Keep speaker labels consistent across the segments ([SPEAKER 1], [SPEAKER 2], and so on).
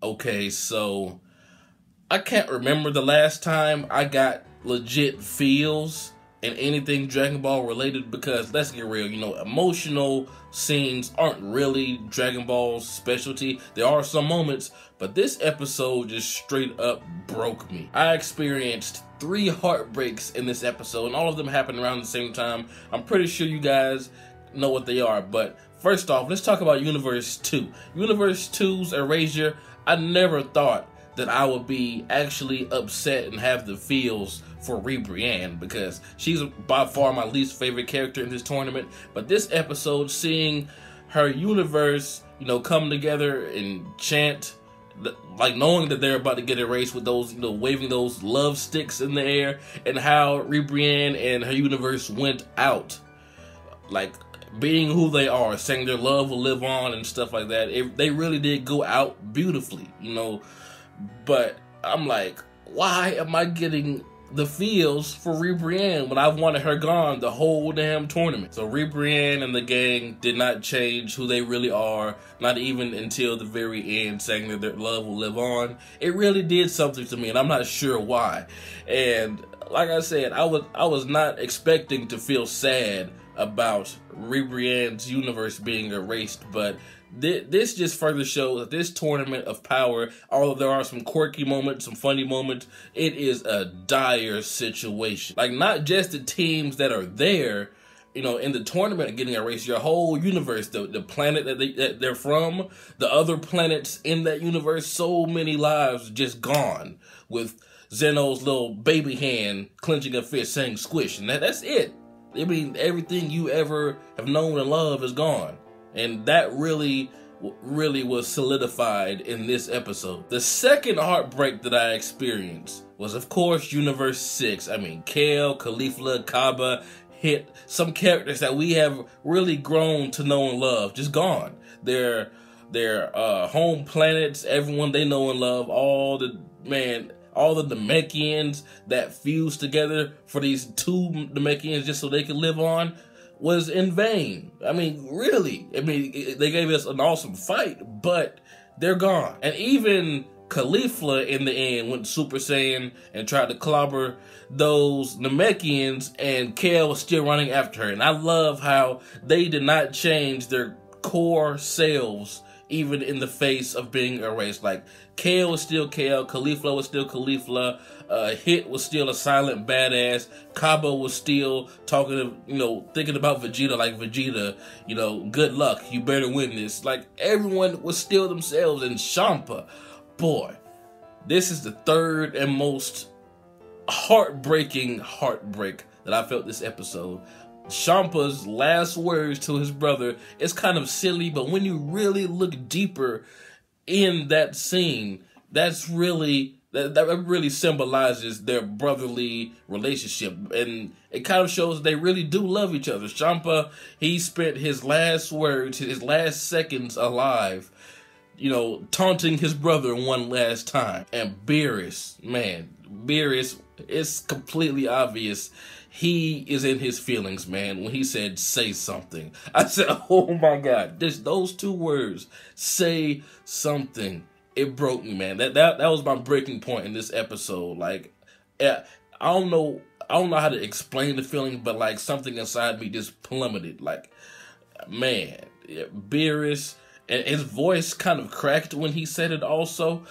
[SPEAKER 1] Okay, so I can't remember the last time I got legit feels in anything Dragon Ball related because let's get real, emotional scenes aren't really Dragon Ball's specialty. There are some moments, but this episode just straight up broke me. I experienced 3 heartbreaks in this episode, and all of them happened around the same time. I'm pretty sure you guys know what they are, but first off, let's talk about Universe 2. Universe 2's Erasure, I never thought that I would be actually upset and have the feels for Ribrianne because she's by far my least favorite character in this tournament. But this episode, seeing her universe, come together and chant, like knowing that they're about to get erased with those, waving those love sticks in the air, and how Ribrianne and her universe went out, like being who they are, saying their love will live on and stuff like that. They really did go out beautifully, But I'm like, why am I getting the feels for Ribrianne when I've wanted her gone the whole damn tournament? So Ribrianne and the gang did not change who they really are, not even until the very end, saying that their love will live on. It really did something to me, and I'm not sure why. And like I said, I was not expecting to feel sad about Ribrianne's universe being erased, but this just further shows that this tournament of power, although there are some quirky moments, some funny moments, it is a dire situation. Like, not just the teams that are there, in the tournament getting erased, your whole universe, the planet that they're from, the other planets in that universe, so many lives just gone, with Zeno's little baby hand clenching a fist saying squish, and that's it. I mean, everything you ever have known and loved is gone. And that really was solidified in this episode. The second heartbreak that I experienced was, of course, Universe 6. I mean, Kale, Caulifla, Kaba, Hit, some characters that we have really grown to know and love, just gone. Their home planets, everyone they know and love, all the Namekians that fused together for these 2 Namekians just so they could live on was in vain. I mean, really. I mean, they gave us an awesome fight, but they're gone. And even Caulifla in the end went Super Saiyan and tried to clobber those Namekians, and Kale was still running after her. And I love how they did not change their core selves even in the face of being erased. Like, Kale was still Kale, Caulifla was still Caulifla, Hit was still a silent badass, Kaba was still talking to, thinking about Vegeta like Vegeta, good luck, you better win this. Like, everyone was still themselves. And Champa, boy, this is the third and most heartbreaking heartbreak that I felt this episode. Champa's last words to his brother is kind of silly, but when you really look deeper in that scene, that really symbolizes their brotherly relationship, and it kind of shows they really do love each other. Champa, he spent his last words, his last seconds alive, taunting his brother one last time. And Beerus, man, it's completely obvious he is in his feelings, man. When he said, say something, I said, oh my God, those 2 words, say something. It broke me, man. That was my breaking point in this episode. Like, I don't know how to explain the feeling, but like something inside me just plummeted. Like, man, Beerus, and his voice kind of cracked when he said it also.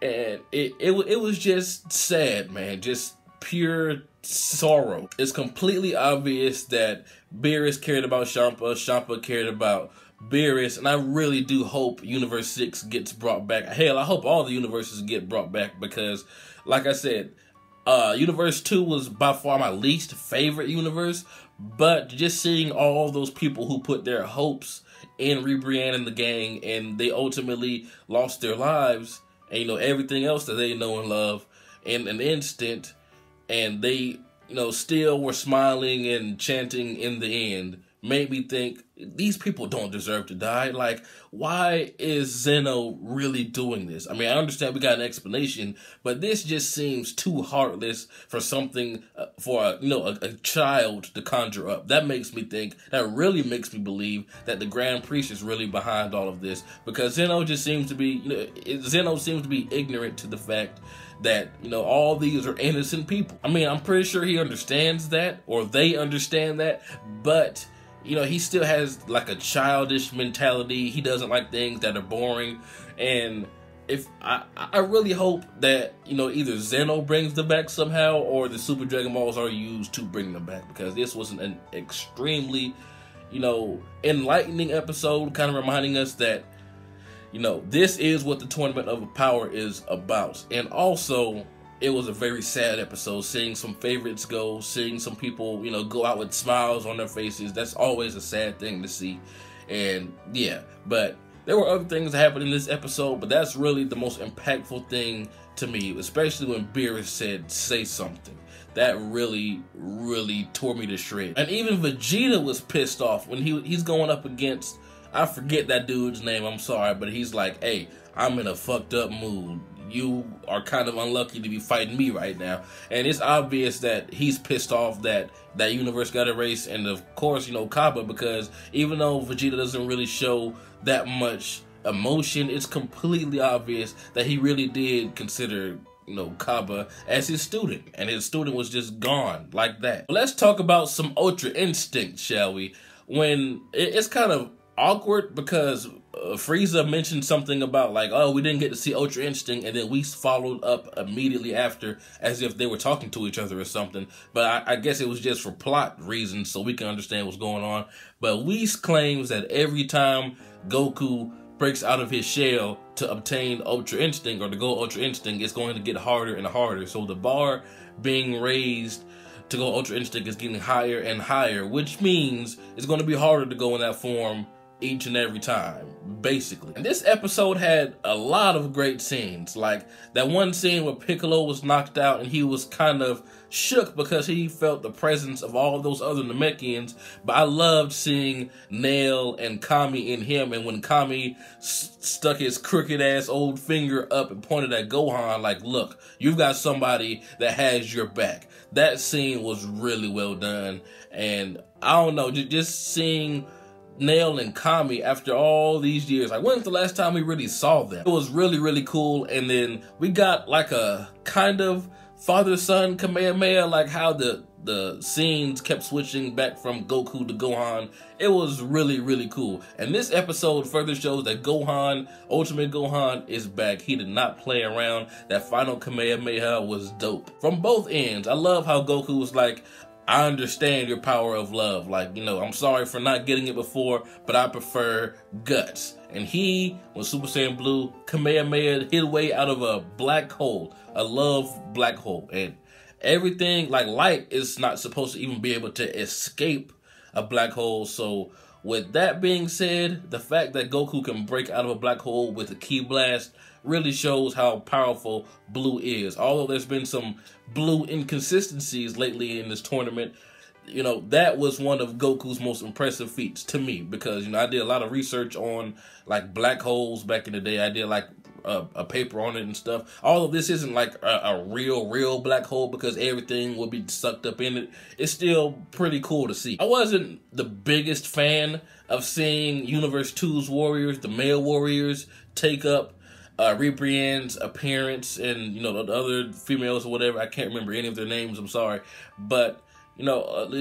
[SPEAKER 1] And it was just sad, man. Just pure sorrow. It's completely obvious that Beerus cared about Champa, Champa cared about Beerus, and I really do hope Universe 6 gets brought back. Hell, I hope all the universes get brought back because, like I said, Universe 2 was by far my least favorite universe, but just seeing all those people who put their hopes in Ribrianne and the gang, and they ultimately lost their lives, and everything else that they know and love in an instant, and they still were smiling and chanting in the end, made me think, these people don't deserve to die. Like, why is Zeno really doing this? I mean, I understand we got an explanation, but this just seems too heartless for something, for a child to conjure up. That makes me think, that really makes me believe that the Grand Priest is really behind all of this, because Zeno just seems to be, Zeno seems to be ignorant to the fact that, all these are innocent people. I mean, I'm pretty sure he understands that, or they understand that, but he still has like a childish mentality. He doesn't like things that are boring. And if I really hope that, either Zeno brings them back somehow, or the Super Dragon Balls are used to bring them back, because this was an extremely, enlightening episode, kind of reminding us that, this is what the Tournament of Power is about. And also, it was a very sad episode, seeing some favorites go, seeing some people, go out with smiles on their faces. That's always a sad thing to see. And yeah, but there were other things that happened in this episode, but that's really the most impactful thing to me, especially when Beerus said, "Say something." That really, really tore me to shreds. And even Vegeta was pissed off when he's going up against, I forget that dude's name, I'm sorry, but he's like, "Hey, I'm in a fucked up mood. You are kind of unlucky to be fighting me right now." And it's obvious that he's pissed off that that universe got erased, and of course, Kaba, because even though Vegeta doesn't really show that much emotion, it's completely obvious that he really did consider Kaba as his student, and his student was just gone like that. But let's talk about some Ultra Instinct, shall we? When it's kind of awkward, because Frieza mentioned something about like, "Oh, we didn't get to see Ultra Instinct," and then we followed up immediately after as if they were talking to each other or something. But I guess it was just for plot reasons, so we can understand what's going on. But Whis claims that every time Goku breaks out of his shell to obtain Ultra Instinct, or to go Ultra Instinct, it's going to get harder and harder. So the bar being raised to go Ultra Instinct is getting higher and higher, which means it's going to be harder to go in that form each and every time, basically. And this episode had a lot of great scenes, like that one scene where Piccolo was knocked out and he was kind of shook because he felt the presence of all of those other Namekians. But I loved seeing Nail and Kami in him, and when Kami stuck his crooked ass old finger up and pointed at Gohan like, "Look, you've got somebody that has your back." That scene was really well done, and I don't know, just seeing Nail and Kami after all these years, like, when's the last time we really saw them? It was really, really cool. And then we got like a kind of father-son Kamehameha, like how the scenes kept switching back from Goku to Gohan. It was really, really cool. And this episode further shows that Gohan, Ultimate Gohan, is back. He did not play around. That final Kamehameha was dope from both ends. I love how Goku was like, "I understand your power of love. Like, I'm sorry for not getting it before, but I prefer guts." And he, when Super Saiyan Blue, Kamehameha his way out of a black hole, a love black hole. And everything, like light is not supposed to even be able to escape a black hole. So with that being said, the fact that Goku can break out of a black hole with a ki blast really shows how powerful Blue is. Although there's been some Blue inconsistencies lately in this tournament, that was one of Goku's most impressive feats to me, because, I did a lot of research on like black holes back in the day. I did like a paper on it and stuff. Although this isn't like a real black hole, because everything will be sucked up in it, it's still pretty cool to see. I wasn't the biggest fan of seeing Universe 2's warriors, the male warriors, take up Ribrianne's appearance, and the other females or whatever. I can't remember any of their names, I'm sorry. But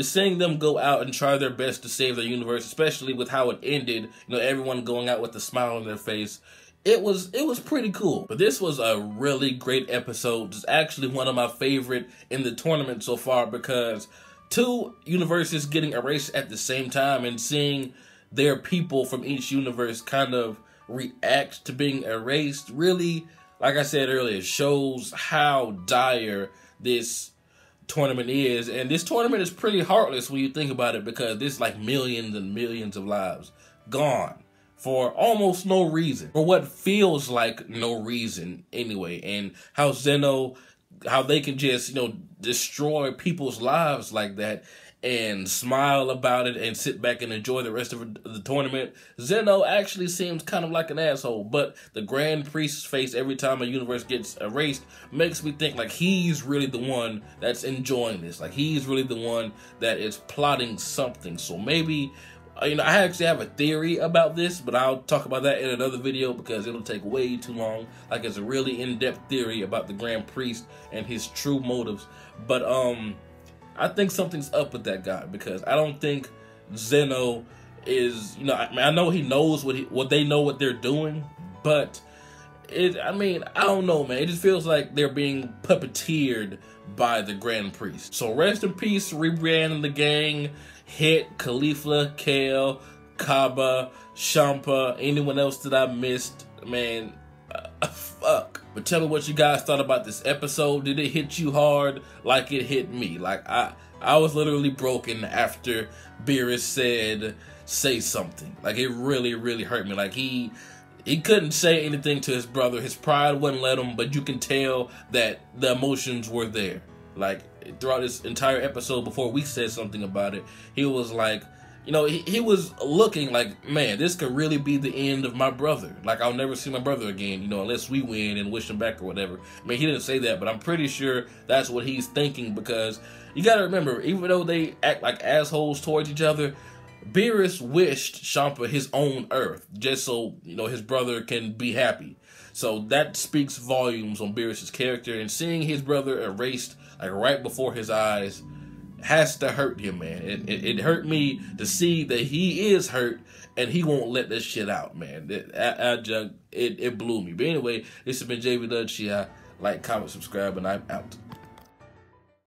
[SPEAKER 1] seeing them go out and try their best to save their universe, especially with how it ended, everyone going out with a smile on their face, it was pretty cool. But this was a really great episode. It's actually one of my favorite in the tournament so far, because two universes getting erased at the same time, and seeing their people from each universe kind of react to being erased really, like I said earlier, shows how dire this tournament is. And this tournament is pretty heartless when you think about it, because there's like millions and millions of lives gone for almost no reason, for what feels like no reason anyway. And how Zeno, how they can just destroy people's lives like that, and smile about it and sit back and enjoy the rest of the tournament, Zeno actually seems kind of like an asshole. But the Grand Priest's face every time a universe gets erased makes me think like he's really the one that's enjoying this. Like he's really the one that is plotting something. So maybe, you know, I actually have a theory about this, but I'll talk about that in another video because it'll take way too long. Like it's a really in-depth theory about the Grand Priest and his true motives. But I think something's up with that guy because I don't think Zeno is, you know, I know he knows what they know what they're doing, but I don't know, man. It just feels like they're being puppeteered by the Grand Priest. So rest in peace, rebranding the gang. Hit, Khalifa, Kale, Kaba, Champa, anyone else that I missed, man, fuck. But tell me what you guys thought about this episode. Did it hit you hard like it hit me? Like, I was literally broken after Beerus said, say something. Like, it really, really hurt me. Like, he couldn't say anything to his brother. His pride wouldn't let him, but you can tell that the emotions were there. Like, throughout this entire episode, before we said something about it, he was like, you know, he was looking like, man, this could really be the end of my brother. Like, I'll never see my brother again, you know, unless we win and wish him back or whatever. I mean, he didn't say that, but I'm pretty sure that's what he's thinking because you gotta remember, even though they act like assholes towards each other, Beerus wished Champa his own Earth just so, you know, his brother can be happy. So that speaks volumes on Beerus's character, and seeing his brother erased like right before his eyes has to hurt him, man. It hurt me to see that he is hurt and he won't let this shit out, man. It blew me. But anyway, this has been jbDAuchiha. Like, comment, subscribe, and I'm out.